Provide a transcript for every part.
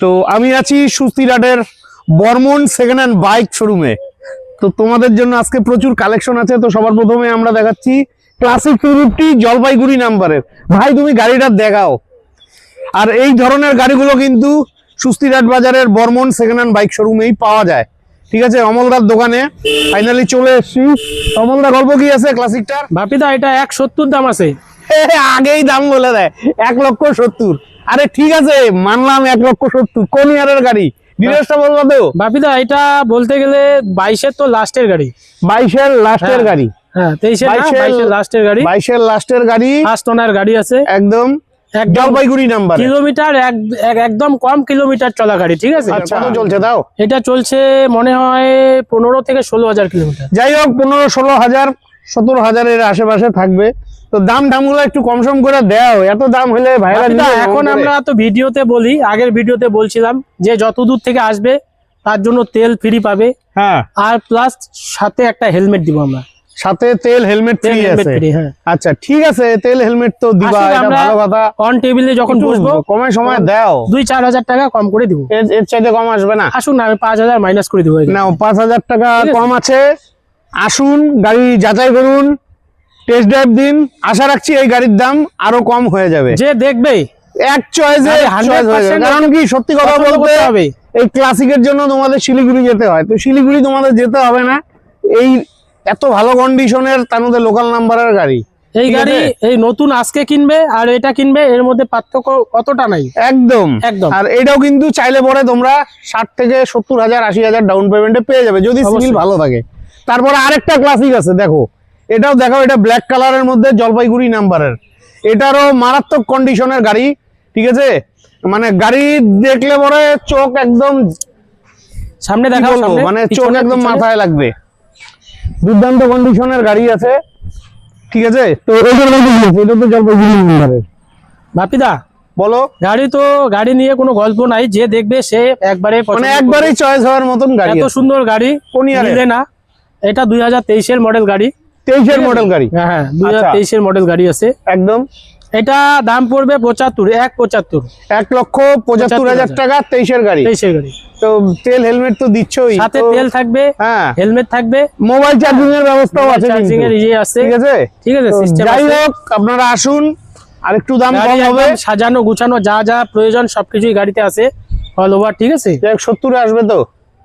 তো আমি আছি সুস্তিরহাটের বর্মন সেকেন্ড হ্যান্ড বাইক শোরুমে। তো তোমাদের জন্য আজকে প্রচুর কালেকশন আছে। তো সবার প্রথমে আমরা দেখাচ্ছি ক্লাসিক 250 জলপাইগুড়ি নাম্বারের। ভাই তুমি গাড়িটা দেখাও। আর এই ধরনের গাড়িগুলো কিন্তু সুস্তিরহাট বাজারের বর্মন সেকেন্ড হ্যান্ড বাইক শোরুমেই পাওয়া যায়। ঠিক আছে, অমলদার দোকানে ফাইনালি চলে এসেছি। অমলদা, গল্প কি আছে ক্লাসিকটার? বাপিদা এটা 170 দাম আছে। আগেই দাম বলে দেয় 1,70,000। আরে ঠিক আছে, মানলাম 1,70,000। কোন ইয়ারের গাড়ি? ডিটেইলসটা বলবো তো? বাপিদা এটা বলতে গেলে 22-এর তো লাস্টের গাড়ি। 22-এর লাস্টের গাড়ি। হ্যাঁ 23-এর না, 22-এর লাস্টের গাড়ি। 22-এর লাস্টের গাড়ি, ফার্স্ট ওনার গাড়ি আছে। একদম জলপাইগুড়ি নাম্বার। কিলোমিটার একদম কম কিলোমিটার চলা গাড়ি। ঠিক আছে, আচ্ছা কত চলছে দাও? এটা চলছে মনে হয় 15 থেকে 16,000 কিলোমিটার। যাই হোক, 15-16,000 17,000-এর আশেপাশে থাকবে। তো দাম দামগুলো একটু কম সম করে দাও। এত দাম হলে ভাইরা এখন আমরা তো ভিডিওতে বলি, আগের ভিডিওতে বলছিলাম যে যত দূর থেকে আসবে তার জন্য তেল ফ্রি পাবে। হ্যাঁ, আর প্লাস সাথে একটা হেলমেট দিব আমরা। সাথে তেল হেলমেট ফ্রি আছে। হ্যাঁ আচ্ছা ঠিক আছে, তেল হেলমেট তো দিবা, এটা ভালো কথা। অন টেবিলে যখন বসবো কমে সময় দাও। 2-4 হাজার টাকা কম করে দিব। এর চাইতে কম আসবে না? আসুন না, আমি 5,000 মাইনাস করে দিব। নাও 5,000 টাকা কম আছে। আসুন, গাড়ি যাচাই করুন, টেস্ট ড্রাইভ দিন। আশা রাখছি এই গাড়ির দাম আরো কম হয়ে যাবে। যে দেখবে এক চয়েসে কারণ কি সত্যি কথা বলতে হবে, এই ক্লাসিকের জন্য তোমাদের শিলিগুড়ি যেতে হয়। তো শিলিগুড়ি তোমাদের যেতে হবে না। এই এত ভালো কন্ডিশনের, তার মধ্যে লোকাল নাম্বারের গাড়ি। এই গাড়ি এই নতুন আজকে কিনবে আর এটা কিনবে, এর মধ্যে পার্থক্য অতটা নাই। একদম একদম। আর এটাও কিন্তু চাইলে পরে তোমরা 60 থেকে 70,000 80,000 ডাউন পেমেন্টে পেয়ে যাবে যদি সিভিল ভালো থাকে। তারপরে আরেকটা ক্লাসিক আছে, দেখো এটাও দেখাও। এটা ব্ল্যাক কালারের মধ্যে জলপাইগুড়ি নাম্বারের। এটারও মারাত্মক কন্ডিশনের গাড়ি। ঠিক আছে, মানে গাড়ি দেখলে পরে চোখ একদম সামনে দেখাও, মানে চোখ একদম মাথায় লাগবে। দুর্দান্ত কন্ডিশনের গাড়ি আছে। ঠিক আছে, তো এটা তো জলপাইগুড়ি নাম্বারের। বাপিদা বলো। গাড়ি নিয়ে কোনো গল্প নাই, যে দেখবে সে একবারেই চয়েস হওয়ার মতন গাড়ি। এত সুন্দর গাড়ি কোন ইয়ারে না? এটা 2023-এর মডেল গাড়ি। 23-এর মডেল গাড়ি? হ্যাঁ 2023-এর মডেল গাড়ি আছে একদম। এটা দাম পড়বে 1,75,000 1,75,000 টাকা। 23-এর গাড়ি। 23-এর গাড়ি। তো তেল হেলমেট তো দিচ্ছই, সাথে তেল থাকবে, হ্যাঁ হেলমেট থাকবে, মোবাইল চার্জিং এর ব্যবস্থাও আছে। চার্জিং এর ইয়ে আছে। ঠিক আছে, ঠিক আছে, সিস্টেম আছে। যাই হোক, আপনারা আসুন, আর একটু দাম কম হবে। সাজানো গুছানো যা যা প্রয়োজন সবকিছুই গাড়িতে আছে অল ওভার। ঠিক আছে, 70-এ আসবে তো?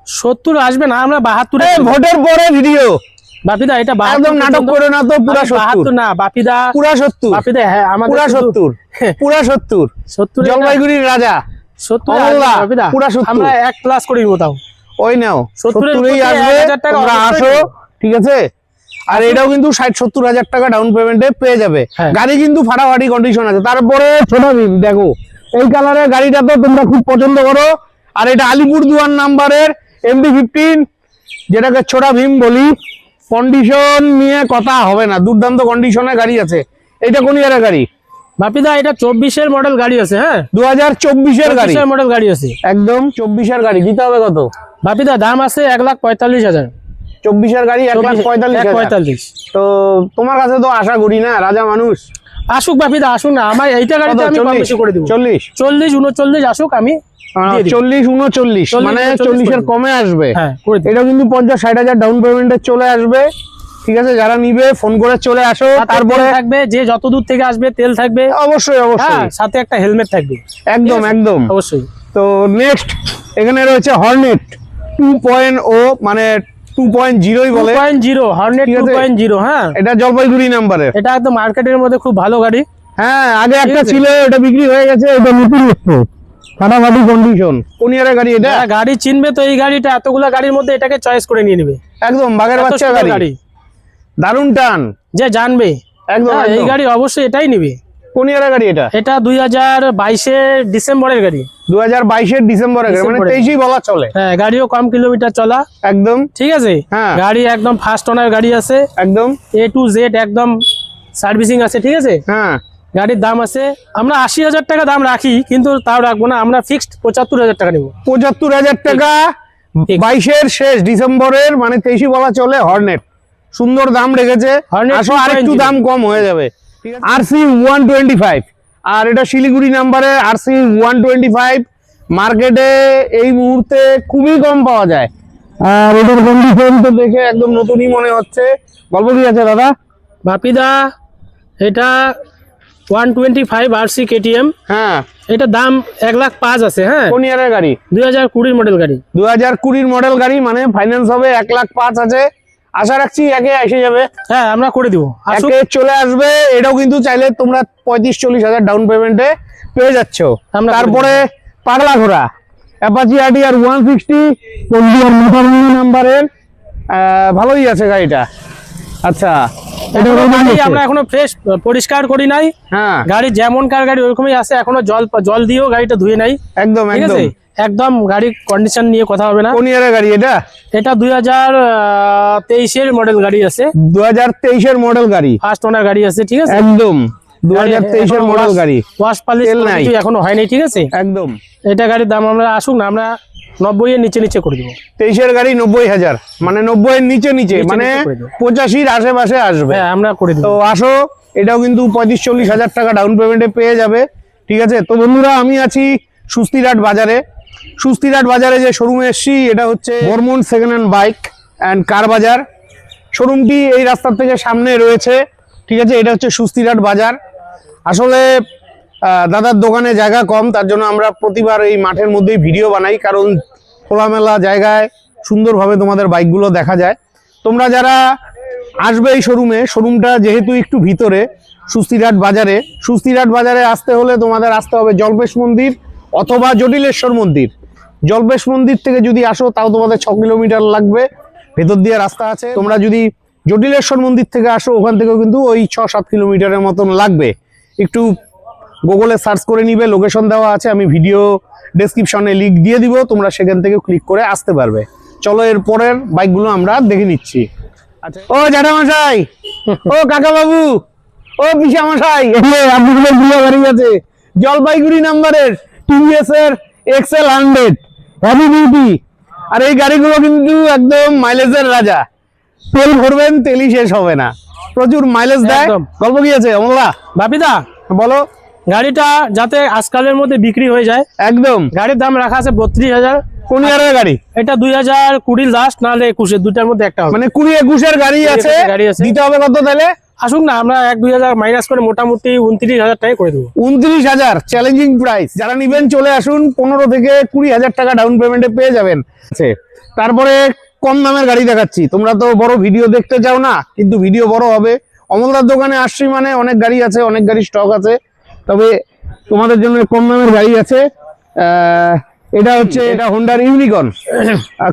70 আসবে না, আমরা 72-এ। ভোটের পরে ভিডিও বাপিদা এটা একদম নাটক করে না তো? পুরা 72 না বাপিদা, পুরা 70। বাপিদা হ্যাঁ আমাদের পুরা 70, পুরা 70 জলপাইগুড়ির রাজা 70 বাপিদা। পুরা 70 আমরা 1 প্লাস করে দিব। তাও ওই নাও 70-এই আসবে, তোমরা আসো। ঠিক আছে, আর এটাও কিন্তু 60-70,000 টাকা ডাউন পেমেন্টে পেয়ে যাবে। গাড়ি কিন্তু ফাটাফাটি কন্ডিশন আছে। তারপরে ছোট ভীম দেখো, এই কালারের গাড়িটা তো তোমরা খুব পছন্দ করো। আর এটা আলিপুরদুয়ার নাম্বারের MD-15, যেটাকে ছোট ভীম বলি। কন্ডিশন নিয়ে কথা হবে না, দুর্দান্ত কন্ডিশনের গাড়ি আছে। এটা কোন ইয়ারের গাড়ি? বাপিদা এটা 24-এর মডেল গাড়ি আছে। হ্যাঁ 2024-এর গাড়ি, মডেল গাড়ি আছে একদম 24-এর গাড়ি। দিতে হবে কত? বাপিদা দাম আছে 1,45,000। 24-এর গাড়ি 1,45,000। তো তোমার কাছে তো আশা করি না, রাজা মানুষ। আসুক বাপিদা, আসুন না, আমার এইটা গাড়িতে আমি কম বেশি করে দিব। 40 39 আসুক, আমি 40-39 মানে 40-এর কমে আসবে। এটা কিন্তু 50-60,000 ডাউন পেমেন্টে চলে আসবে। ঠিক আছে, যারা নিবে ফোন করে চলে আসো। তারপরে থাকবে যে যত দূর থেকে আসবে তেল থাকবে অবশ্যই অবশ্যই, সাথে একটা হেলমেট থাকবে। একদম একদম অবশ্যই। তো নেক্সট এখানে রয়েছে হর্নেট 2.0, মানে 2.0 বলে। 2.0 হর্নেট 2.0। হ্যাঁ এটা জলপাইগুড়ি নাম্বারের। এটা একদম মার্কেটের মধ্যে খুব ভালো গাড়ি। হ্যাঁ, আগে একটা ছিল, এটা বিক্রি হয়ে গেছে। এটা নতুন ফাটাফাটি কন্ডিশন। কোন ইয়ারের গাড়ি এটা? গাড়ি চিনবে তো এই গাড়িটা, এতগুলা গাড়ির মধ্যে এটাকে চয়েস করে নিয়ে নেবে। একদম বাগের বাচ্চা গাড়ি, দারুন টান। যে জানবে একদম এই গাড়ি অবশ্যই এটাই নিবে। কোন ইয়ারের গাড়ি এটা? এটা 2022-এর ডিসেম্বরের গাড়ি। 2022-এর ডিসেম্বরের গাড়ি, মানে 23-ই বলা চলে। হ্যাঁ, গাড়িও কম কিলোমিটার চলা। একদম ঠিক আছে, হ্যাঁ গাড়ি একদম ফার্স্ট ওনার গাড়ি আছে। একদম A to Z একদম সার্ভিসিং আছে। ঠিক আছে, হ্যাঁ গাড়ির দাম আছে, আমরা 80,000 টাকা দাম রাখি, কিন্তু তাও রাখবো না, আমরা ফিক্সড 75,000 টাকা নেবো। 75,000 টাকা 22-এর শেষ ডিসেম্বরের, মানে 23-ই বলা চলে। হর্নেট সুন্দর দাম রেখেছে, আসো আরেকটু দাম কম হয়ে যাবে। RC 125, আর এটা শিলিগুড়ি নাম্বারে RC 125 মার্কেটে এই মুহূর্তে খুবই কম পাওয়া যায়, আর এটার কন্ডিশন তো দেখে একদম নতুনই মনে হচ্ছে। গল্প কি আছে দাদা? বাপিদা এটা 125 RC KTM, হ্যাঁ, এটা দাম 1,05,000 আছে। হ্যাঁ, কোন ইয়ারের গাড়ি? 2020 মডেল গাড়ি। 2020 মডেল গাড়ি, মানে ফাইন্যান্স হবে 1,05,000 আছে। আশা রাখছি একে এসে যাবে। হ্যাঁ, আমরা করে দিব, একে চলে আসবে। এটাও কিন্তু চাইলে তোমরা 35-40 হাজার ডাউন পেমেন্টে পেয়ে যাচ্ছ। তারপরে পাগলা ঘোড়া অ্যাপাচি RTR 160 নাম্বারের, ভালোই আছে গাড়িটা। আচ্ছা, এটা আমরা এখনো ফ্রেশ পরিষ্কার করি নাই। হ্যাঁ, গাড়ি যেমনকার গাড়ি ওরকমই আছে, এখনো জল দিয়েও গাড়িটা ধুয়ে নাই। একদম ঠিক আছে, একদম গাড়ির কন্ডিশন নিয়ে কথা হবে না। কোন ইয়ারের গাড়ি এটা? এটা 2023 মডেল গাড়ি আছে। 2023 মডেল গাড়ি, ফার্স্ট ওনার গাড়ি আছে। ঠিক আছে, একদম 2023 মডেল গাড়ি, ওয়াশ পালিশ এখনো হয়নি। ঠিক আছে, একদম। এটা গাড়ির দাম আমরা আসুক না, আমরা 90 এর নিচে করে দিব। 23 গাড়ি 90,000, মানে 90 এর নিচে মানে 85 আশেপাশে আসবে। হ্যাঁ, আমরা করে দিব। তো আসো, এটাও কিন্তু 35-40 হাজার টাকা ডাউন পেমেন্টে পেয়ে যাবে। ঠিক আছে, তো বন্ধুরা আমি আছি সুস্তিরহাট বাজারে। সুস্তিরহাট বাজারে যে শোরুমে এসেছি এটা হচ্ছে Barman second hand bike and car বাজার। শোরুমটি এই রাস্তার থেকে সামনে রয়েছে। ঠিক আছে, এটা হচ্ছে সুস্তিরহাট বাজার। আসলে দাদার দোকানে জায়গা কম, তার জন্য আমরা প্রতিবার এই মাঠের মধ্যেই ভিডিও বানাই, কারণ খোলামেলা জায়গায় সুন্দরভাবে তোমাদের বাইকগুলো দেখা যায়। তোমরা যারা আসবে এই শোরুমটা যেহেতু একটু ভিতরে সুস্তিরহাট বাজারে আসতে হলে তোমাদের আসতে হবে জল্পেশ মন্দির অথবা জটিলেশ্বর মন্দির। জল্পেশ মন্দির থেকে যদি আসো তাও তোমাদের 6 কিলোমিটার লাগবে, ভেতর দিয়ে রাস্তা আছে। তোমরা যদি জটিলেশ্বর মন্দির থেকে আসো ওখান থেকেও কিন্তু ওই 6-7 কিলোমিটারের মতন লাগবে। একটু গুগলে সার্চ করে নিবে, লোকেশন দেওয়া আছে, আমি ভিডিও ডেসক্রিপশনে লিঙ্ক দিয়ে দিব, তোমরা সেখান থেকে ক্লিক করে আসতে পারবে। চলো এর পরের বাইকগুলো আমরা দেখে নিচ্ছি। আচ্ছা, ও জ্যাঠামশাই, ও কাকা বাবু, ও পিসামশাই, আপনাদের প্রিয় গাড়ি আছে জলপাইগুড়ি নাম্বারের টিভিএস এর XL 100 হেভি ডিউটি। আর এই গাড়িগুলো কিন্তু একদম মাইলেজের রাজা। তেল ভরবেন, তেলই শেষ হবে না, প্রচুর মাইলেজ দেয়। গল্প কি আছে অমলা? বাপিদা বলো। গাড়িটা যাতে আজকালের মধ্যে বিক্রি হয়ে যায়, একদম গাড়ির দাম রাখা আছে 32,000। কোন ইয়ারের গাড়ি এটা? 2020 লাস্ট, নাহলে 21, দুটার মধ্যে একটা হবে। মানে 20-21 গাড়ি আছে। দিতে হবে কত তাহলে? আসুক না, আমরা 1-2,000 মাইনাস করে মোটামুটি 29,000 টাকা করে দেবো। 29,000 চ্যালেঞ্জিং প্রাইস। যারা নিবেন চলে আসুন, 15 থেকে 20,000 টাকা ডাউন পেমেন্টে পেয়ে যাবেন। তারপরে কম দামের গাড়ি দেখাচ্ছি। তোমরা তো বড় ভিডিও দেখতে চাও না, কিন্তু ভিডিও বড় হবে। অমলদার দোকানে আসছি মানে অনেক গাড়ি আছে, অনেক গাড়ি স্টক আছে। তবে তোমাদের জন্য কম দামের গাড়ি আছে। এটা হচ্ছে হোন্ডার ইউনিকর্ন,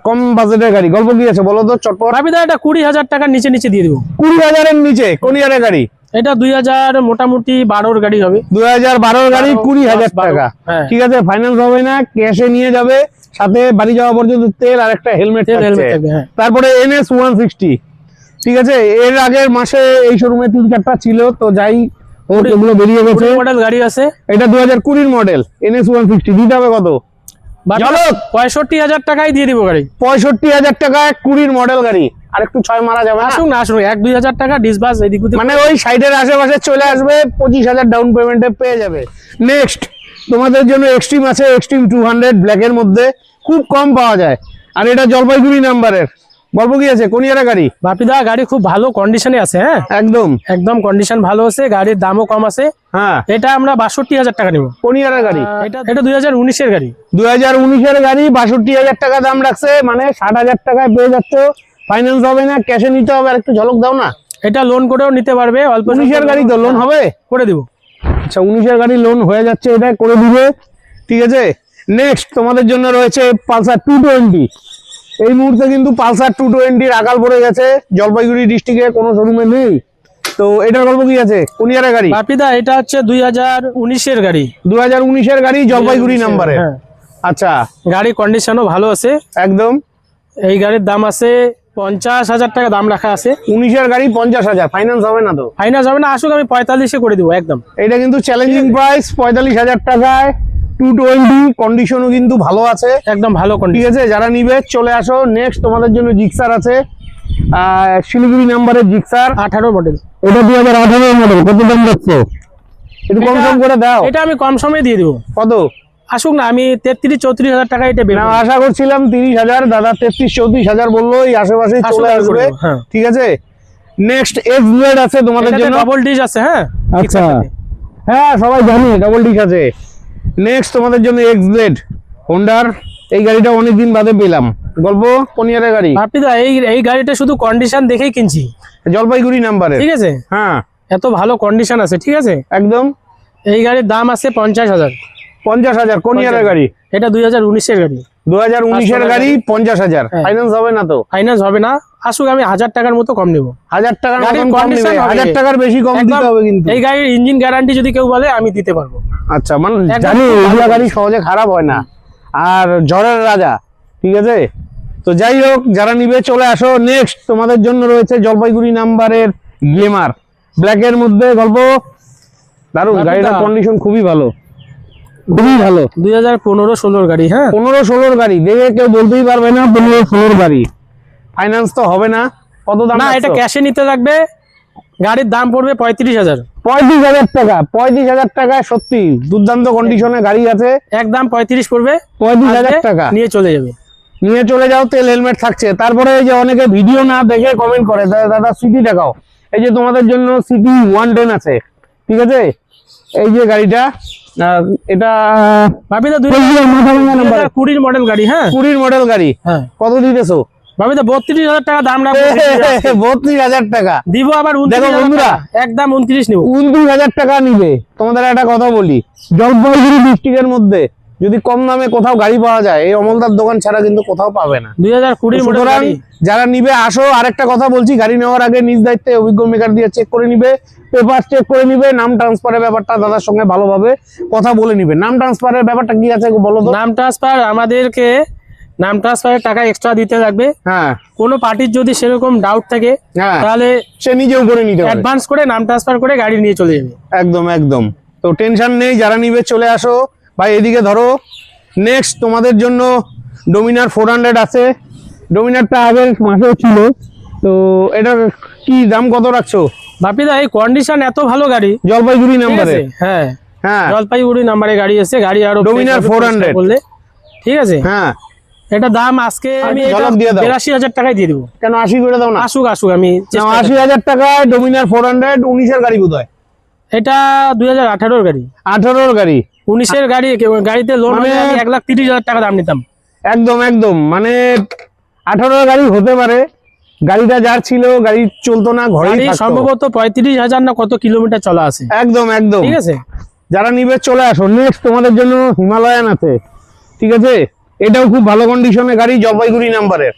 কম বাজেটের গাড়ি। গল্প কি আছে বলো তো চটপট? ভাবিদা এটা 20,000 টাকার নিচে দিয়ে দিব। 20,000 এর নিচে? কোন ইয়ারের গাড়ি এটা? 2000 মোটামুটি 12 গাড়ি হবে। 2012 গাড়ি, 20,000 টাকা। ঠিক আছে, ফাইন্যান্স হবে না, ক্যাশে নিয়ে যাবে, সাথে বাড়ি যাওয়া পর্যন্ত তেল আর একটা হেলমেট থাকবে। তারপরে NS 160। ঠিক আছে, এর আগের মাসে এই শোরুমে 3-4টা ছিল, তো যাই ওগুলো বেরিয়ে গেছে। মডেল গাড়ি আছে, এটা 2020 মডেল NS 160। দিতে হবে কত? 65,000 টাকায় দিয়ে দিব গাড়ি। 65,000 টাকায় 20 মডেল গাড়ি। আর একটু 6 মারা যাবে? আসুন না, আসুন 1-2,000 টাকা ডিসবাস এদিক ওদিক, মানে ওই সাইডের আশেপাশে চলে আসবে, 25,000 ডাউন পেমেন্টে পেয়ে যাবে। নেক্সট তোমাদের জন্য এক্সট্রিম আছে, এক্সট্রিম 200 ব্ল্যাকের মধ্যে, খুব কম পাওয়া যায়। আর এটা জলপাইগুড়ি নাম্বারের। গল্প কি আছে? কোন ইয়ারের গাড়ি? বাপিদা গাড়ি খুব ভালো কন্ডিশনে আছে। হ্যাঁ, একদম কন্ডিশন ভালো আছে, গাড়ির দামও কম আছে। হ্যাঁ, এটা আমরা 62,000 টাকা নিব। কোন ইয়ারের গাড়ি? এটা 2019 এর গাড়ি। 2019 এর গাড়ি, 62,000 টাকা দাম রাখছে, মানে 60,000 টাকায় পেয়ে যাচ্ছ। ফাইন্যান্স হবে না, ক্যাশে নিতে হবে। আর একটু ঝলক দাও না। এটা লোন করেও নিতে পারবে, অল্প। 19 এর গাড়ি তো লোন হবে? করে দিব। আচ্ছা, 19 এর গাড়ি লোন হয়ে যাচ্ছে, এটা করে দিবে। ঠিক আছে, নেক্সট তোমাদের জন্য রয়েছে পালসার 220। এই মুহূর্তে কিন্তু পালসার 220 আকাল পড়ে গেছে, জলপাইগুড়ি ডিস্ট্রিক্টে কোনো শোরুমে নেই। তো এটার গল্প কি আছে? কোন ইয়ারের গাড়ি? বাপিদা এটা হচ্ছে 2019 এর গাড়ি। 2019 এর গাড়ি, জলপাইগুড়ি নাম্বারে। আচ্ছা, গাড়ি কন্ডিশনও ভালো আছে একদম। এই গাড়ির দাম আছে 50,000 টাকা দাম রাখা আছে। 19 এর গাড়ি, 50,000। ফাইন্যান্স হবে না তো? ফাইন্যান্স হবে না, আসুক আমি 45-এ করে দিব একদম। এটা কিন্তু চ্যালেঞ্জিং প্রাইস, 45,000 টাকায় 220। কন্ডিশনও কিন্তু ভালো আছে, একদম ভালো কন্ডিশন। ঠিক আছে, যারা নিবে চলে আসো। নেক্সট তোমাদের জন্য জিক্সার আছে, শিলিগুড়ি নাম্বারের জিক্সার, 18 মডেল। এটা 2018 মডেল। কত দাম যাচ্ছে? একটু কম সম করে দাও। এটা আমি কম সময়ে দিয়ে দিব। কত? আসুক না, আমি 33-34 হাজার টাকা এটা না, আশা করছিলাম 30,000, দাদা 33-34,000 বললো, এই আশেপাশে চলে আসবে। ঠিক আছে, নেক্সট এক্স ব্লেড আছে তোমাদের জন্য, ডবল ডিশ আছে। হ্যাঁ আচ্ছা, হ্যাঁ সবাই জানি ডবল ডিশ আছে। নেক্সট তোমাদের জন্য এক্স ব্লেড হোন্ডার, এই গাড়িটা অনেকদিন বাদে পেলাম। গল্প কোন ইয়ারের গাড়ি? বাপিদা এই গাড়িটা শুধু কন্ডিশন দেখেই কিনছি, জলপাইগুড়ি নাম্বারে। ঠিক আছে, হ্যাঁ এত ভালো কন্ডিশন আছে। ঠিক আছে, একদম। এই গাড়ির দাম আছে 50,000। 50,000 কোন ইয়ারের গাড়ি? এটা 2019-এর গাড়ি। 2019-এর গাড়ি 50,000, ফাইন্যান্স হবে না তো? ফাইন্যান্স হবে না, আসুক আমি 1000 টাকার মতো কম নেবো। 1000 টাকার গাড়ির মতন কম condition নেবে, হবে। 1000 টাকার বেশি কম দিতে হবে কিন্তু। এই গাড়ির ইঞ্জিন গ্যারান্টি যদি কেউ বলে আমি দিতে পারবো। আচ্ছা, মানে একদম জানি খুব এগুলা ভালো গাড়ি সহজে খারাপ হয় না, আর ঝড়ের রাজা। ঠিক আছে, তো যাই হোক, যারা নিবে চলে আসো। নেক্সট তোমাদের জন্য রয়েছে জলপাইগুড়ি নাম্বারের গ্লেমার ব্ল্যাকের মধ্যে। গল্প দারুণ, গাড়িটার কন্ডিশন খুবই ভালো, খুবই ভালো। 2015-16 গাড়ি। হ্যাঁ 15-16 গাড়ি দেখে কেউ বলতেই পারবে না 15-16 গাড়ি। ফাইন্যান্স তো হবে না। কত দাম? না, এটা ক্যাশে নিতে লাগবে। গাড়ির দাম পড়বে 35,000। 35,000 টাকা? 35,000 টাকায় সত্যি দুর্দান্ত কন্ডিশনে গাড়ি আছে। একদম 35 পড়বে, 35,000 টাকা নিয়ে চলে যাবে। নিয়ে চলে যাও, তেল হেলমেট থাকছে। তারপরে এই যে অনেকে ভিডিও না দেখে কমেন্ট করে, দাদা সিটি দেখাও। এই যে তোমাদের জন্য সিটি 110 আছে। ঠিক আছে, এই যে গাড়িটা, এটা বাপিদা 2020 মডেল গাড়ি। হ্যাঁ 20 মডেল গাড়ি। হ্যাঁ, কত দিতেছো? বাপিদা 32,000 টাকা দাম রাখবো। 32,000 টাকা দিব আবার 29,000 বন্ধুরা, টাকা। একদম 29 নিব। 29,000 টাকা নিবে। তোমাদের একটা কথা বলি, জলপাইগুড়ি ডিস্ট্রিক্টের মধ্যে যদি কম দামে কোথাও গাড়ি পাওয়া যায়, এই অমলদার দোকান ছাড়া কিন্তু কোথাও পাবে না। 2020 মডেল সুতরাং গাড়ি। যারা নিবে আসো। আরেকটা কথা বলছি, গাড়ি নেওয়ার আগে নিজ দায়িত্বে অভিজ্ঞ মেকার দিয়ে চেক করে নিবে, পেপার চেক করে নিবে। নাম ট্রান্সফারের ব্যাপারটা দাদার সঙ্গে ভালোভাবে কথা বলে নিবে। নাম ট্রান্সফারের ব্যাপারটা কি আছে বলো তো? নাম ট্রান্সফার আমাদেরকে, নাম ট্রান্সফারের টাকা এক্সট্রা দিতে লাগবে। হ্যাঁ, কোনো পার্টির যদি সেরকম ডাউট থাকে, হ্যাঁ, তাহলে সে নিজেও করে নিতে পারে, অ্যাডভান্স করে নাম ট্রান্সফার করে গাড়ি নিয়ে চলে যাবে। একদম একদম। তো টেনশন নেই, যারা নিবে চলে আসো ভাই, এদিকে ধরো। নেক্সট তোমাদের জন্য ডোমিনার 400 আছে। ডোমিনারটা আগের মাসেও ছিল, তো এটার কি দাম কত রাখছো? বাপিদা এই কন্ডিশন এত ভালো গাড়ি, জলপাইগুড়ি ঠিক নাম্বারে। আছে? হ্যাঁ হ্যাঁ, জলপাইগুড়ি নাম্বারে গাড়ি আছে। গাড়ি আরো Dominar 400 বললে, ঠিক আছে? হ্যাঁ, এটা দাম আজকে আমি ঝলক দিয়ে দাও। 82,000 টাকায় দিয়ে দেবো। কেন 80 করে দাও না? আসুক আমি 80,000 টাকায় ডোমিনার 400, 19-এর গাড়ি বোধ হয়। এটা 2018-র গাড়ি। 18-র গাড়ি, 19-এর গাড়ি। গাড়িতে লোন মানে 1,30,000 টাকা দাম নিতাম। একদম একদম, মানে 18-র গাড়ি হতে পারে। গাড়িটা যার ছিল, গাড়ি চলতো না, ঘরেই থাকতো। সম্ভবত 35,000 না কত কিলোমিটার চলা আছে। একদম একদম, ঠিক আছে। যারা নিবে চলে আসো। নেক্সট তোমাদের জন্য হিমালয়ান আছে। ঠিক আছে, এটাও খুব ভালো কন্ডিশনে গাড়ি, জলপাইগুড়ি নাম্বারের।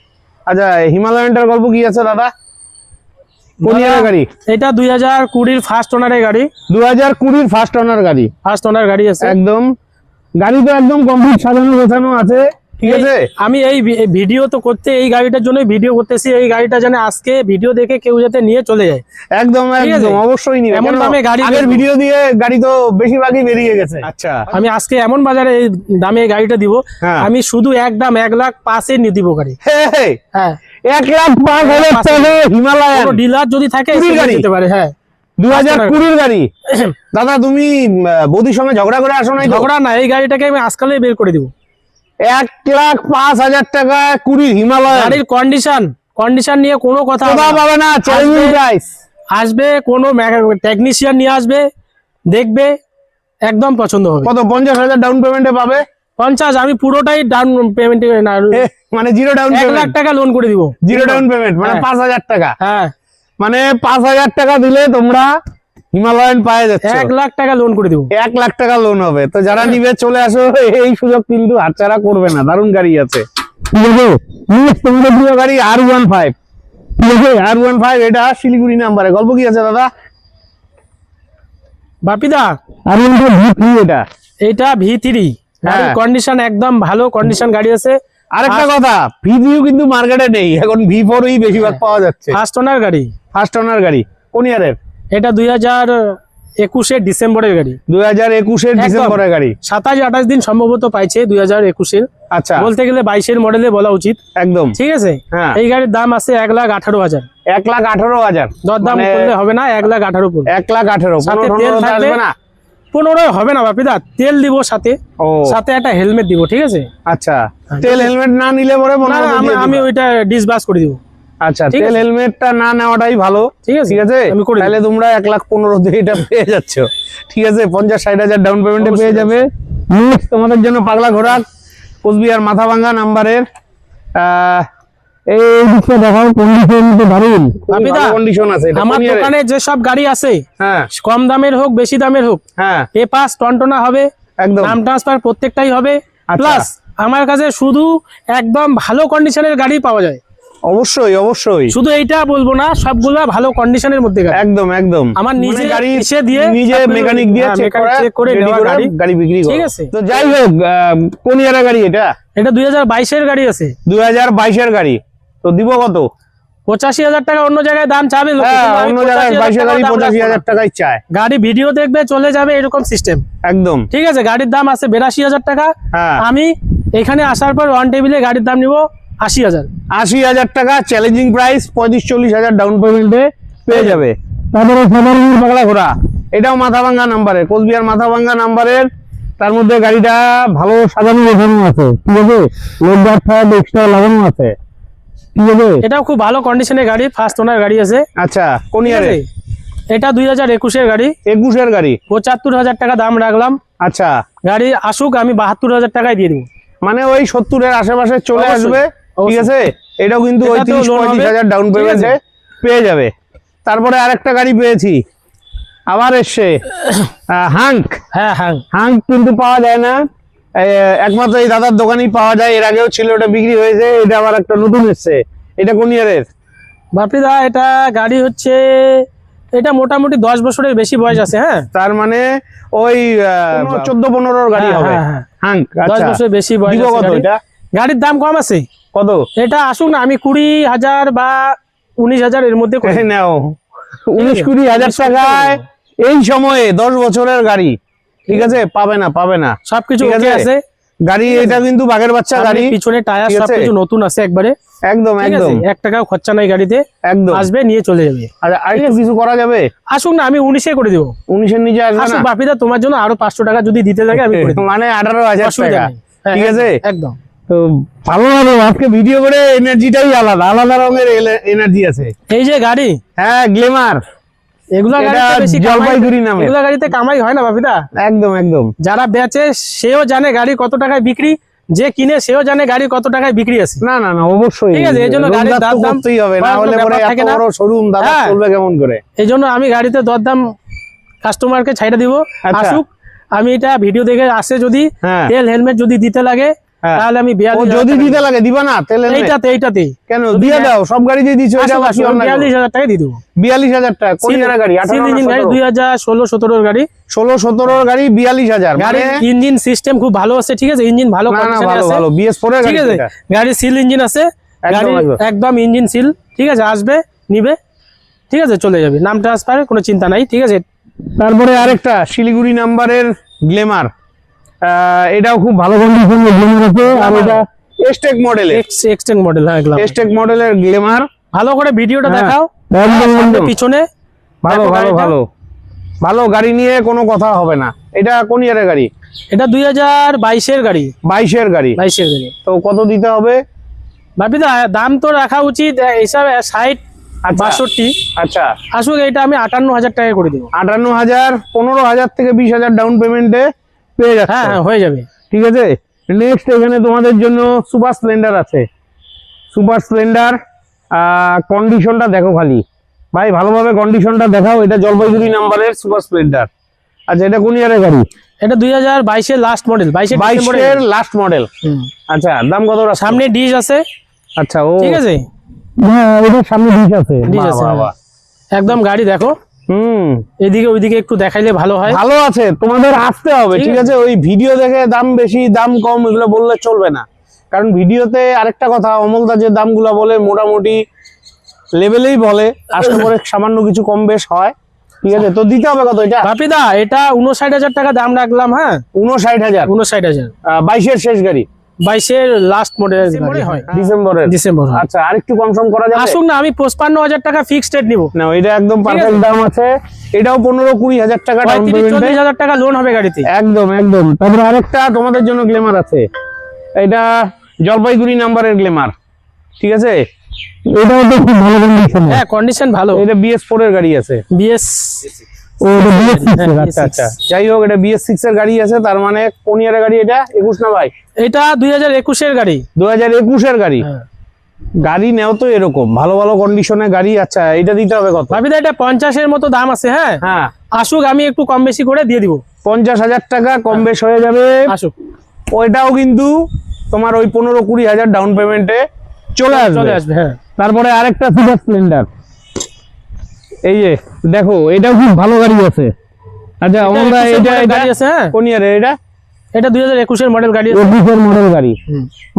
আচ্ছা, হিমালয়ানটার গল্প কি আছে দাদা? কোন ইয়ারের গাড়ি? এটা 2020-র ফার্স্ট ওনারের গাড়ি। 2020-র ফার্স্ট ওনার গাড়ি। ফার্স্ট ওনার গাড়ি আছে একদম। গাড়ি তো একদম কমপ্লিট সাজানো গোছানো আছে। ঠিক আছে, আমি এই ভিডিও তো করতে, এই গাড়িটার জন্য ভিডিও করতেছি। এই গাড়িটা যেন আজকে ভিডিও দেখে কেউ যাতে নিয়ে চলে যায়। একদম একদম, অবশ্যই নিবে। এমন দামে গাড়ি, আগের ভিডিও দিয়ে গাড়ি তো বেশিরভাগই বেরিয়ে গেছে। আচ্ছা, আমি আজকে এমন বাজারে এই দামে এই গাড়িটা দিব, হ্যাঁ। আমি শুধু একদম 1,05,000 নিয়ে দিব গাড়ি। হ্যাঁ 1,05,000 টাকা হিমালয়ান। কোনো ডিলার যদি থাকে কুড়ির সে গাড়ি? দিতে পারে। হ্যাঁ 2020-র গাড়ি। দাদা তুমি বৌদির সঙ্গে ঝগড়া করে আসো নাই? ঝগড়া না, এই গাড়িটাকে আমি আজকালে বের করে দিব। 1,05,000 টাকা 20 হিমালয়ান। গাড়ির কন্ডিশন নিয়ে কোনো কথা পাবে না, চ্যালেঞ্জিং প্রাইস। আসবে কোনো টেকনিশিয়ান নিয়ে আসবে, দেখবে, একদম পছন্দ হবে। কত? 50,000 ডাউন পেমেন্টে পাবে? 50? আমি পুরোটাই ডাউন পেমেন্ট, মানে জিরো ডাউন 1 লাখ টাকা লোন করে দিব। জিরো ডাউন পেমেন্ট মানে 5,000 টাকা। হ্যাঁ, মানে 5,000 টাকা দিলে তোমরা হিমালয়ান পায়ে যাচ্ছে। 1 লাখ টাকা লোন করে দিব। 1 লাখ টাকা লোন হবে। তো যারা নিবে চলে আসো, এই সুযোগ কিন্তু হাতছাড়া করবে না। দারুণ গাড়ি আছে। ঠিক আছে, তোমাদের প্রিয় গাড়ি R15। ঠিক আছে, R15 এটা শিলিগুড়ি নাম্বারে। গল্প কি আছে দাদা? বাপিদা R15 V3 এটা। এটা V3। কন্ডিশন একদম ভালো কন্ডিশন গাড়ি আছে। আরেকটা কথা, V3 কিন্তু মার্কেটে নেই এখন, V4ই বেশিরভাগ পাওয়া যাচ্ছে। ফার্স্ট ওনার গাড়ি। ফার্স্ট ওনার গাড়ি। কোন ইয়ারের? এটা 2021-এর ডিসেম্বরের গাড়ি। 2021-এর ডিসেম্বরের গাড়ি। 27-28 দিন সম্ভবত পাইছে 2021-এর। আচ্ছা, বলতে গেলে 22-এর মডেলে বলা উচিত। একদম ঠিক আছে। হ্যাঁ, এই গাড়ির দাম আছে 1,18,000। 1,18,000 দরদাম করলে হবে না, 1,18,000 পড়বে। 1,18,000 সাথে তেল থাকবে আসবে না। 15 হবে না বাপিদা, তেল দিব সাথে, ও সাথে একটা হেলমেট দিব, ঠিক আছে? আচ্ছা, তেল হেলমেট না নিলে পরে না, আমি ওইটা ডিসবাস করে দিব। আচ্ছা, ঠিক তেল আছে। হেলমেটটা না নেওয়াটাই ভালো, ঠিক আছে, ঠিক আছে? আমি করে তাহলে তোমরা 1,15,000 দিয়ে এটা পেয়ে যাচ্ছ, ঠিক আছে? 50-60 ডাউন পেমেন্টে পেয়ে যাবে। Next তোমাদের জন্য পাগলা ঘোড়া কোচবিহার মাথাভাঙ্গা নাম্বারের এই দিকটা দেখাও, কন্ডিশন তো দারুণ, বাপিদা, কন্ডিশন আছে এটা। আমার কোন year এর? দোকানে যে সব গাড়ি আছে, হ্যাঁ কম দামের হোক বেশি দামের হোক, হ্যাঁ এ পাস টনটনা হবে, একদম। নাম ট্রান্সফার প্রত্যেকটাই হবে। আচ্ছা। প্লাস আমার কাছে শুধু একদম ভালো কন্ডিশনের গাড়ি পাওয়া যায়, অবশ্যই অবশ্যই, শুধু এইটা বলবো না, সবগুলা ভালো কন্ডিশনের মধ্যে গাড়ি। একদম একদম। আমার নিজে গাড়ি এসে দিয়ে নিজে সবগুলো- মেকানিক দিয়ে হ্যাঁ, চেক mechanic করে ready নেওয়া করে গাড়ি। বিক্রি করে। ঠিক আছে। তো যাই হোক, কোন ইয়ারের গাড়ি এটা? এটা 2022-এর গাড়ি আছে, 2022-এর গাড়ি। তো দিব কত? 85,000 টাকা। অন্য জায়গায় দাম চাবে লোকে, হ্যাঁ, কিন্তু আমি অন্য জায়গায় 85,000 22-এর গাড়ি টাকা দাম রাখবো না। 85,000 টাকায় চায়, গাড়ি ভিডিও দেখবে চলে যাবে, এরকম সিস্টেম। একদম। ঠিক আছে, গাড়ির দাম আছে 82,000 টাকা। হ্যাঁ, আমি এখানে আসার পর ওয়ান টেবিলে গাড়ির দাম নিব 80,000। 80,000 টাকা চ্যালেঞ্জিং প্রাইস, 35-40,000 ডাউন পেমেন্টে পেয়ে যাবে। তারপরে সাধারণ পাগলা ঘোড়া, এটাও মাথাভাঙ্গা নাম্বারের, কোচবিহার মাথাভাঙ্গা নাম্বারের। তার মধ্যে গাড়িটা ভালো সাজানো গোছানো আছে, ঠিক আছে? লোডবার ফায়ার এক্সট্রা লাগানো আছে, ঠিক আছে? এটাও খুব ভালো কন্ডিশনের গাড়ি, ফার্স্ট ওনার গাড়ি আছে। আচ্ছা, কোন ঠিক ইয়ারে? আছে? এটা 2021-এর গাড়ি, 21-এর গাড়ি। 75,000 টাকা দাম রাখলাম। আচ্ছা, গাড়ি আসুক, আমি 72,000 টাকায় দিয়ে দিব। মানে ওই 70-এর আশেপাশে চলে অবশ্যই, আসবে, ঠিক অবশ্যই। আছে? এটাও কিন্তু ওই এটাতেও loan হবে, 30-35,000 ডাউন ঠিক আছে? পেমেন্টে পেয়ে যাবে। তারপরে আরেকটা গাড়ি পেয়েছি, আবার এসছে হাঙ্ক। হ্যাঁ হ্যাঁ, হাঙ্ক কিন্তু পাওয়া যায় না, একমাত্র এই দাদার দোকানেই পাওয়া যায়। এর আগেও ছিল, ওটা বিক্রি হয়েছে। এটা আবার একটা নতুন এসছে। এটা কোন ইয়ারের? বাপিদা, এটা গাড়ি হচ্ছে, এটা মোটামুটি 10 বছরের বেশি বয়স আছে। হ্যাঁ, তার মানে ওই 14-15-র গাড়ি হ্যাঁ, হবে হ্যাঁ, হ্যাঁ। হাঙ্ক। 10 আচ্ছা, বছরের বেশি বয়স দিব আছে কত গাড়ির। এটা? গাড়ির দাম কম আছে। কত? এটা আসুক না, আমি 20,000 বা 19,000 এর মধ্যে করে এই দেব। নাও, 19-20,000 টাকায় এই সময়ে 10 বছরের গাড়ি, ঠিক আছে? পাবে না, পাবে না। সবকিছু ঠিক ওকে আছে? আছে। গাড়ি এটা কিন্তু বাঘের বাচ্চা গাড়ি, সামনে পিছনে টায়ার ঠিক আছে? সবকিছু নতুন আছে একবারে। একদম ঠিক আছে, একদম 1 টাকাও খরচা নাই গাড়িতে। একদম। আসবে, নিয়ে চলে যাবে। আর আরেকটু কিছু করা যাবে? আসুক না, আমি 19-এ করে দেবো। 19-এর নিচে আসবে আসুক না? বাপিদা, তোমার জন্য আরো 500 টাকা যদি দিতে লাগে আমি করে দেব। মানে 18,000 অসুবিধা টাকা, নেই। হ্যাঁ, ঠিক আছে? একদম। তো ভালো ভালো, আজকে ভিডিও করে এনার্জিটাই আলাদা আলাদা রঙের এনার্জি আছে। এই যে গাড়ি, হ্যাঁ, গ্ল্যামার। এগুলা এটা গাড়িতে বেশি জলপাইগুড়ি নামে। এগুলা গাড়িতে কামাই হয় না বাপিদা। একদম একদম। যারা বেচে সেও জানে গাড়ি কত টাকায় বিক্রি, যে কিনে সেও জানে গাড়ি কত টাকায় বিক্রি আছে। না না না, অবশ্যই। ঠিক আছে, এই জন্য গাড়ির রোজগার তো দাম করতেই হবে, না কোনো হলে পরে ব্যাপার এত থাকে না। বড় শোরুম দাদা হ্যাঁ। চলবে কেমন করে? এই জন্য আমি গাড়িতে দরদাম কাস্টমারকে ছাইড়া দিব। আচ্ছা। আসুক, আমি এটা ভিডিও দেখে আসে, যদি হ্যাঁ। তেল হেলমেট যদি দিতে লাগে হ্যাঁ। তাহলে আমি ও 42,000 যদি টাকা দিতে লাগে দিবা না তেল দিব। হেলমেট? এইটাতেই কেন দিয়ে দাও, সব গাড়ি দিয়ে দিছো, এটা আবার কি অন্যায়? 42,000 টাকা দিয়ে দেবো। 42,000 টাকা। কোন ইয়ারের গাড়ি? 18 ইঞ্জিন গাড়ি 2016-17 গাড়ি। 16-17 গাড়ি 42,000। গাড়ির মানে ইঞ্জিন সিস্টেম খুব ভালো আছে, ঠিক আছে? ইঞ্জিন ভালো না না, কন্ডিশনে ভালো আছে, ভালো BS4 এর গাড়ি ঠিক আছে? এটা। গাড়ি সিল ইঞ্জিন আছে, একদম, গাড়ি একদম। একদম ইঞ্জিন সিল, ঠিক আছে? আসবে, নিবে, ঠিক আছে? চলে যাবে, নাম ট্রান্সফার, কোনো চিন্তা নাই, ঠিক আছে? তারপরে আরেকটা শিলিগুড়ি নাম্বারের গ্ল্যামার, এটাও খুব ভালো কন্ডিশনের গ্ল্যামার আছে। আর এটা এসটেক মডেলের, এক্সটেন্ড মডেল। হ্যাঁ, এগুলা এসটেক মডেলের গ্ল্যামার। ভালো করে ভিডিওটা হ্যাঁ, দেখাও। একদম, সামনে একদম। পিছনে ভালো দেখো ভালো গাড়িটা। ভালো ভালো গাড়ি নিয়ে কোনো কথা হবে না। এটা কোন ইয়ারের গাড়ি? এটা 2022-এর গাড়ি। 22-এর গাড়ি। 22-এর গাড়ি। তো কত দিতে হবে? ভাবিদা, দাম তো রাখা উচিত হিসাবে 60-62। আচ্ছা, আসুক, এটা আমি 58,000 টাকা করে দেবো। 58,000, 15,000 থেকে 20,000 ডাউন পেমেন্টে পেয়ে যাচ্ছে। হ্যাঁ হ্যাঁ, হয়ে যাবে। ঠিক আছে। নেক্সট এখানে তোমাদের জন্য সুপার স্প্লেন্ডার আছে। সুপার স্প্লেন্ডার কন্ডিশনটা দেখো খালি ভাই, ভালোভাবে কন্ডিশনটা দেখাও। এটা জলপাইগুড়ি নাম্বারের সুপার স্প্লেন্ডার। আচ্ছা, এটা কোন ইয়ারের গাড়ি? এটা 2022-এর লাস্ট মডেল, 22-এর লাস্ট মডেল। আচ্ছা, দাম কত? সামনে ডিশ আছে, আচ্ছা, ও ঠিক আছে? হ্যাঁ, এটার সামনে ডিশ আছে। ডিশ আছে, বাহ, বাহ। একদম গাড়ি দেখো, হুম, এদিকে ওইদিকে একটু দেখাইলে ভালো হয়। ভালো আছে। তোমাদের আসতে হবে, ঠিক ঠিক আছে? ওই ভিডিও দেখে দাম বেশি দাম কম এগুলো বললে চলবে না। কারণ ভিডিওতে আরেকটা কথা, অমলদা যে দামগুলো বলে মোটামুটি লেভেলেই বলে, আসলে পরে সামান্য কিছু কম বেশ হয়, ঠিক আছে? তো দিতে হবে কত এটা? বাপিদা, এটা 59,000 টাকা দাম রাখলাম। হ্যাঁ, 59,000। 59,000। 22-এর শেষ গাড়ি। 22-এর লাস্ট মডেল হয়, ডিসেম্বর। আচ্ছা, আরেকটু কম করা যাবে? আসুক না, আমি 55,000 টাকা ফিক্সড রেট নিব না, এটা একদম পারফেক্ট দাম আছে। এটাও 15-20 হাজার টাকা ডাউন পেমেন্টে, 40,000 টাকা লোন হবে গাড়িতে। একদম একদম। তারপরে আরেকটা তোমাদের জন্য গ্ল্যামার আছে, এটা জলপাইগুড়ি নাম্বারের গ্ল্যামার, ঠিক আছে? এটাও তো খুব ভালো কন্ডিশন। হ্যাঁ, কন্ডিশন ভালো। এটা BS4 এর গাড়ি আছে। BS, ও এটা BS6 এর। আচ্ছা আচ্ছা, যাই হোক, এটা BS6 এর গাড়ি আছে, তার মানে কোন ইয়ারের গাড়ি? এটা 21 না ভাই? এটা 2021 এর গাড়ি। 2021 এর গাড়ি। গাড়ি নেও তো এরকম ভালো ভালো কন্ডিশনের গাড়ি। আচ্ছা, এটা দিতে হবে কত? ভাবি দা, এটা 50 এর মতো দাম আছে। হ্যাঁ হ্যাঁ, আসুক, আমি একটু কম বেশি করে দিয়ে দিব। 50,000 টাকা কম বেশ হয়ে যাবে। আসুক, ওইটাও কিন্তু তোমার ওই 15-20 হাজার ডাউন পেমেন্টে চলে আসবে। হ্যাঁ, তারপরে আরেকটা সুপার স্প্লেন্ডার, এই যে দেখো, এটাও খুব ভালো গাড়ি আছে। আচ্ছা, আমরা এটা গাড়ি আছে। হ্যাঁ, কোন ইয়ারে? এটা 2021 এর মডেল গাড়ি আছে। 21 এর মডেল গাড়ি।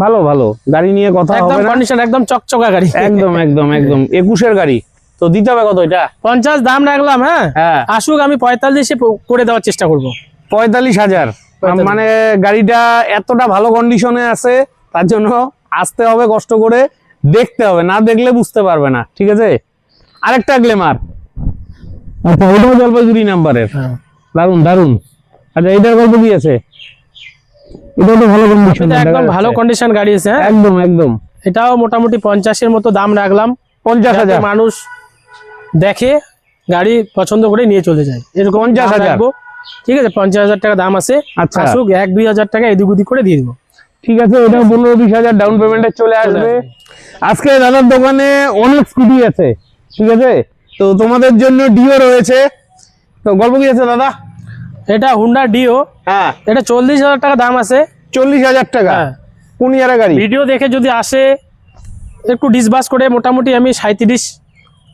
ভালো ভালো গাড়ি নিয়ে কথা একদম হবে না, কন্ডিশন একদম চকচকা গাড়ি। একদম একদম একদম 21 এর গাড়ি। তো দিতে হবে কত এটা? 50 দাম রাখলাম। হ্যাঁ হ্যাঁ, আসুক, আমি 45 করে দেওয়ার চেষ্টা করব। 45,000। মানে গাড়িটা এতটা ভালো কন্ডিশনে আছে, তার জন্য আসতে হবে, কষ্ট করে দেখতে হবে, না দেখলে বুঝতে পারবে না, ঠিক আছে? আরেকটা গ্ল্যামার, আচ্ছা, ওটাও জলপাইগুড়ি নাম্বারের। দারুন দারুন। আচ্ছা, এটার গল্প কি আছে? এটা তো ভালো কন্ডিশন, একদম ভালো কন্ডিশন গাড়ি আছে। হ্যাঁ একদম একদম। এটাও মোটামুটি 50 এর মতো দাম রাখলাম। 50,000 মানুষ দেখে গাড়ি পছন্দ করে নিয়ে চলে যায়, এরকম 50,000। ঠিক আছে, 50,000 টাকা দাম আছে। আচ্ছা, আসুক, 1-2 হাজার টাকা এদিক ওদিক করে দিয়ে দিব। ঠিক আছে, এটা 15-20 হাজার ডাউন পেমেন্টে চলে আসবে। আজকে দাদার দোকানে অনেক স্কুটি আছে, ঠিক আছে? তো তোমাদের জন্য ডিও রয়েছে। তো গল্প কি আছে দাদা? এটা হুন্ডা ডিও। হ্যাঁ, এটা 40,000 টাকা দাম আছে। 40,000 টাকা। হ্যাঁ, কোন ইয়ারের গাড়ি? ভিডিও দেখে যদি আসে, একটু ডিসবাস করে মোটামুটি আমি 37,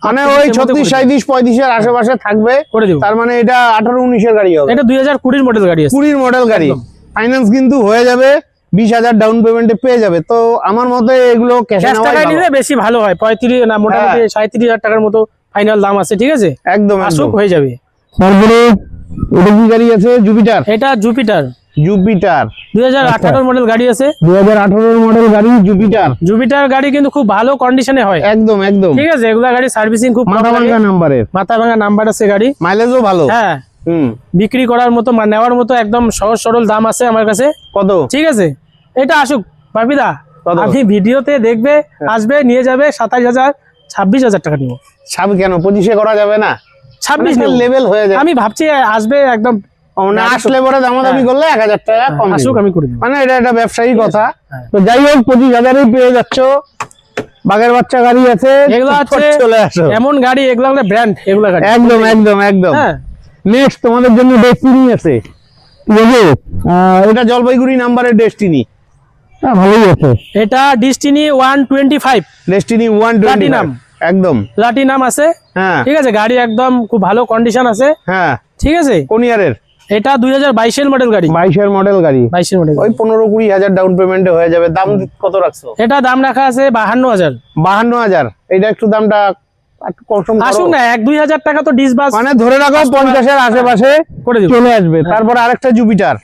মানে ওই 36-37-35 এর আশেপাশে থাকবে করে দিব। তার মানে এটা 18-19 এর গাড়ি হবে। এটা 2020 মডেল গাড়ি আছে। 20 মডেল গাড়ি, ফাইন্যান্স কিন্তু হয়ে যাবে, 20,000 ডাউন পেমেন্টে পেয়ে যাবে। তো আমার মতে এগুলো ক্যাশ টাকায় নিলে বেশি ভালো হয়। 35 না, মোটামুটি 37,000 টাকার মতো ফাইনাল দাম আছে, ঠিক আছে? একদম আসুক, হয়ে যাবে। তারপরে এটা কি গাড়ি আছে? জুপিটার। এটা জুপিটার 2018 মডেল গাড়ি আছে। 2018 মডেল গাড়ি জুপিটার গাড়ি কিন্তু খুব ভালো কন্ডিশনে হয়। একদম একদম, ঠিক আছে, এগুলা গাড়ি সার্ভিসিং খুব মাথা ভাঙা নাম্বারের, মাথা ভাঙা নাম্বার আছে গাড়ি, মাইলেজও ভালো। হ্যাঁ, বিক্রি করার মতো, নেওয়ার মতো একদম সহজ সরল দাম আছে আমার কাছে। কত? ঠিক আছে, এটা আসুক বাপিদা, আপনি ভিডিওতে দেখবে, আসবে, নিয়ে যাবে। 27,000-26,000 টাকা নিব। সব কেন 25-এ করা যাবে না? 26 লেভেল হয়ে যাবে। আমি ভাবছি আসবে একদম, মানে আসলে পরে দামাদামি করলে 1,000 টাকা কম আসুক, আমি করে দেব। মানে এটা একটা ব্যবসায়ী কথা। তো যাই হোক, 25,000-এই পেয়ে যাচ্ছ। বাঘের বাচ্চা গাড়ি আছে, এগুলো আছে চলে আসো। এমন গাড়ি, এগুলো হলো ব্র্যান্ড, এগুলো গাড়ি একদম একদম একদম। হ্যাঁ, নেক্সট তোমাদের জন্য ডেস্টিনি আছে, ঠিক আছে? এটা জলপাইগুড়ি নাম্বারের ডেস্টিনি। হ্যাঁ, ভালোই আছে। এটা ডেস্টিনি 125, ডেস্টিনি 125 প্লাটিনাম, একদম প্লাটিনাম আছে। হ্যাঁ, ঠিক আছে, গাড়ি একদম খুব ভালো কন্ডিশন আছে। হ্যাঁ, ঠিক আছে। কোন ইয়ারের? এটা 2022 এর মডেল গাড়ি। 22 এর মডেল গাড়ি। 22 এর মডেল, ওই 15-20 হাজার ডাউন পেমেন্টে হয়ে যাবে। দাম কত রাখছো? এটা দাম রাখা আছে 52,000। 52,000। এটা একটু দামটা একটু কম করো। আসুন না, 1-2 হাজার টাকা তো ডিসবাস, মানে ধরে রাখো 50 এর আশেপাশে করে দিব, চলে আসবে। তারপর আরেকটা জুপিটার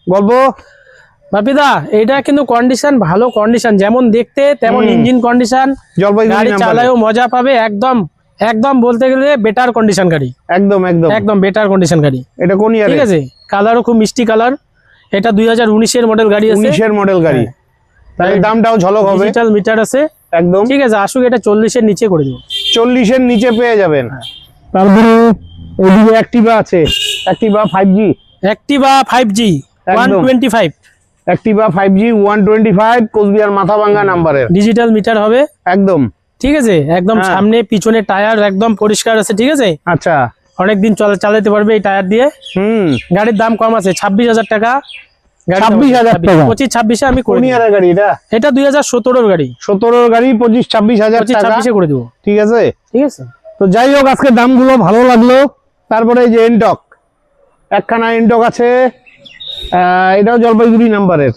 গল্প। বাপিদা, এটা কিন্তু কন্ডিশন ভালো, কন্ডিশন যেমন দেখতে তেমন ইঞ্জিন কন্ডিশন, জলপাইগুড়ি গাড়ি নাম্বার। চালায়ও মজা পাবে। একদম একদম বলতে গেলে বেটার কন্ডিশন গাড়ি, একদম একদম একদম বেটার কন্ডিশন গাড়ি। এটা কোন ইয়ার? ঠিক আছে, কালারও খুব মিষ্টি কালার। এটা 2019 এর মডেল গাড়ি আছে। 19 এর মডেল গাড়ি, তাহলে দামটাও ঝলক হবে। ডিজিটাল মিটার আছে একদম। ঠিক আছে, আসুক, এটা 40 এর নিচে করে দেব। 40 এর নিচে পেয়ে যাবেন। তারপরে এদিকে অ্যাক্টিভা আছে, Activa 5G, Activa 5G 125, Activa 5G 125, Cooch Behar মাথা ভাঙা নাম্বারের, ডিজিটাল মিটার হবে। একদম ঠিক আছে, একদম সামনে পিছনে টায়ার একদম পরিষ্কার আছে। ঠিক আছে, আচ্ছা, অনেকদিন চালাতে পারবে এই টায়ার দিয়ে। গাড়ির দাম কম আছে, 26,000 টাকা। 26,000 টাকা, 25-26-এ আমি কোন ইয়ারের গাড়ি এটা? এটা 2017 এর গাড়ি। 17 এর গাড়ি, 25-26,000 টাকা, 25-26-এ করে দেবো। ঠিক আছে, ঠিক আছে। তো যাই হোক, আজকে দামগুলো ভালো লাগলো। তারপরে এই যে এনটক, একখানা এনটক আছে, এটাও জলপাইগুড়ি নাম্বারের।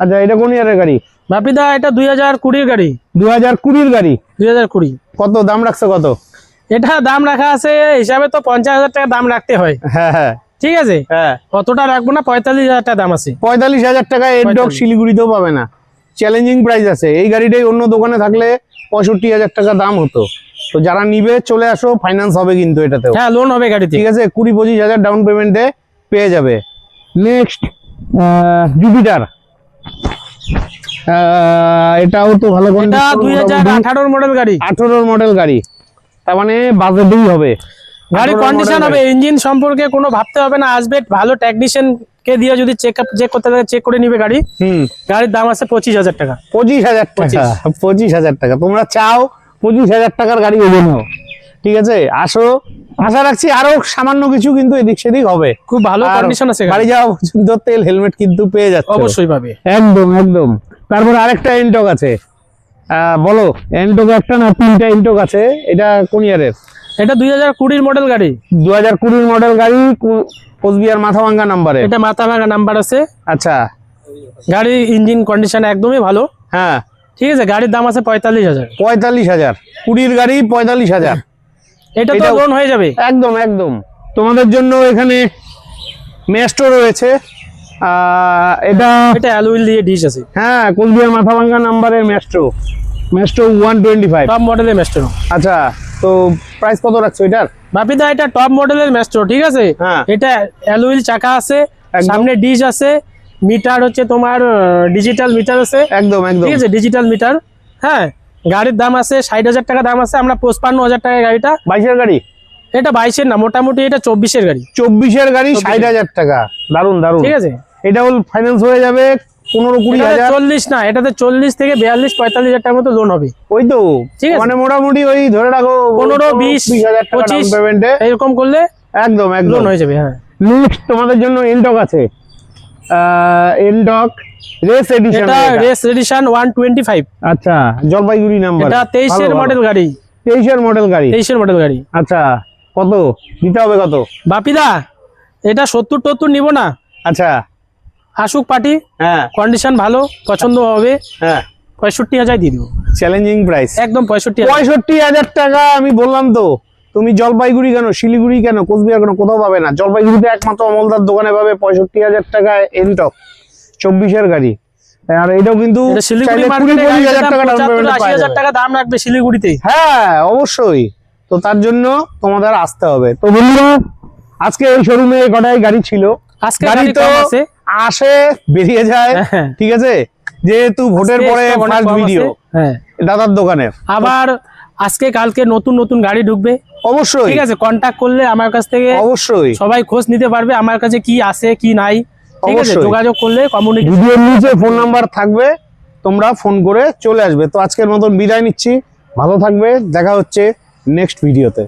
আচ্ছা, এটা কোন ইয়ারের গাড়ি? বাপিদা, এটা 2020 এর গাড়ি। 2020 এর গাড়ি। 2020। কত দাম রাখছে? কত এটা দাম রাখা আছে হিসাবে তো 50,000 টাকা দাম রাখতে হয়। হ্যাঁ হ্যাঁ, ঠিক আছে, হ্যাঁ অতটা রাখবো না, 45,000 টাকা দাম আছে। 45,000 টাকা এডডক 45,000 শিলিগুড়িতেও পাবে না, চ্যালেঞ্জিং প্রাইস আছে। এই গাড়িটাই অন্য দোকানে থাকলে 65,000 টাকা দাম হতো। তো যারা নিবে চলে আসো, ফাইন্যান্স হবে কিন্তু এটাতেও। হ্যাঁ, লোন হবে গাড়িতে। ঠিক আছে, 20-25,000 ডাউন পেমেন্টে পেয়ে যাবে। নেক্সট জুপিটার, এটাও তো ভালো করে, এটা 2018 মডেল গাড়ি। 18 মডেল গাড়ি, তার মানে বাজেটই হবে। গাড়ি 18 কন্ডিশন model হবে, গাড়ি। ইঞ্জিন সম্পর্কে কোনো ভাবতে হবে না, আসবে ভালো টেকনিশিয়ান কে দিয়ে যদি চেক করতে থাকে, চেক করে নিবে গাড়ি। গাড়ির দাম আছে 25,000 টাকা। 25,000 টাকা, 25,000 টাকা। তোমরা চাও 25,000 টাকার গাড়ি ওজে নাও, ঠিক আছে, আসো। আশা রাখছি আরো সামান্য কিছু কিন্তু এদিক সেদিক হবে। খুব ভালো আর কন্ডিশন আছে গাড়ি যাওয়া পর্যন্ত তেল হেলমেট কিন্তু পেয়ে যাচ্ছে, অবশ্যই পাবে। একদম একদম। তারপর আরেকটা এন্টক আছে, বলো। এন্টক একটা না তিনটা এন্টক আছে, এটা কোন ইয়ারের? এটা 2020 মডেল গাড়ি। 2020 মডেল গাড়ি, কোচবিহার মাথাভাঙ্গা নাম্বারে। এটা মাথা ভাঙা নাম্বার আছে। আচ্ছা, গাড়ির ইঞ্জিন কন্ডিশন একদমই ভালো। হ্যাঁ ঠিক আছে, গাড়ির দাম আছে 45,000। 45,000, 20 গাড়ি 45,000। এটা তো এটাও- লোন হয়ে যাবে। একদম একদম। তোমাদের জন্য এখানে মেস্টো রয়েছে, এটা এটা অ্যালুইল দিয়ে ডিশ আছে, হ্যাঁ কোচবিহার মাথাভাঙ্গা নাম্বারের মেস্টো, মেস্টো 125। টপ মডেলের ম্যাস্ট্রো। আচ্ছা, তো প্রাইস কত রাখছো এটার? বাপিদা এটা টপ মডেলের ম্যাস্ট্রো, ঠিক আছে। হ্যাঁ। এটা অ্যালুইল চাকা আছে, একদম। সামনে ডিশ আছে, মিটার হচ্ছে তোমার ডিজিটাল মিটার আছে। একদম একদম। ঠিক আছে, ডিজিটাল মিটার। হ্যাঁ, গাড়ির দাম আছে 60,000 টাকা দাম আছে, আমরা 55,000 টাকা গাড়িটা। 22-এর গাড়ি? এটা 22-এর না, মোটামুটি এটা 24-এর গাড়ি। 24-এর গাড়ি 60,000 টাকা, দারুন দারুন। ঠিক আছে, এটা হল ফাইন্যান্স হয়ে যাবে 15-20,000। 40 না, এটাতে 40 থেকে 42-45,000 টাকার মতো লোন হবে। ওই তো, ঠিক আছে। মানে মোটামুটি ওই ধরে রাখো 15-20,000 টাকা ডাউন পেমেন্টে এরকম করলে একদম একদম লোন হয়ে যাবে। হ্যাঁ, নেক্সট তোমাদের জন্য এন্টক আছে, এন্টক রেস এডিশন। এটা রেস এডিশন 125। আচ্ছা, জলপাইগুড়ি নাম্বার। এটা 23-এর মডেল গাড়ি। 23-এর মডেল গাড়ি। 23-এর মডেল গাড়ি। আচ্ছা, কত দিতে হবে কত? বাপিদা এটা 70-70 নিব না, আচ্ছা, আসুক পার্টি, হ্যাঁ কন্ডিশন ভালো, পছন্দ হবে, হ্যাঁ 65,000 দিয়ে দিব। চ্যালেঞ্জিং প্রাইস একদম 65,000। 65,000 টাকা। আমি বললাম তো, তুমি জলপাইগুড়ি কেন, শিলিগুড়ি কেন, কোচবিহার কেন, কোথাও পাবে না। জলপাইগুড়িতে একমাত্র অমলদার দোকানে পাবে 65,000 টাকায় এন্টক 24-এর গাড়ি। আর এটাও কিন্তু এটা শিলিগুড়ি চাইলে মার্কেটে 20-25,000 টাকা ডাউন পেমেন্টে পাওয়া 80,000 যাবে। টাকা দাম রাখবে শিলিগুড়িতে। হ্যাঁ অবশ্যই। তো তার জন্য তোমাদের আসতে হবে। তো বন্ধুরা, আজকে এই শোরুমে কটাই গাড়ি ছিল। আজকে গাড়ি গাড়ি তো কম আছে। আসে বেরিয়ে যায়, হ্যাঁ। ঠিক আছে, যেহেতু ভোটের আজকে পরে stock অনেক ফার্স্ট কম ভিডিও আছে। হ্যাঁ, দাদার দোকানে। আবার আজকে কালকে নতুন নতুন গাড়ি ঢুকবে। অবশ্যই ঠিক আছে, কন্টাক্ট করলে আমার কাছ থেকে অবশ্যই সবাই খোঁজ নিতে পারবে, আমার কাছে কি আছে কি নাই। ঠিক আছে, অবশ্যই। যোগাযোগ করলে কমিউনিকেশন। ভিডিওর নিচে ফোন নাম্বার থাকবে, তোমরা ফোন করে চলে আসবে। তো আজকের মতন বিদায় নিচ্ছি, ভালো থাকবে, দেখা হচ্ছে নেক্সট ভিডিওতে।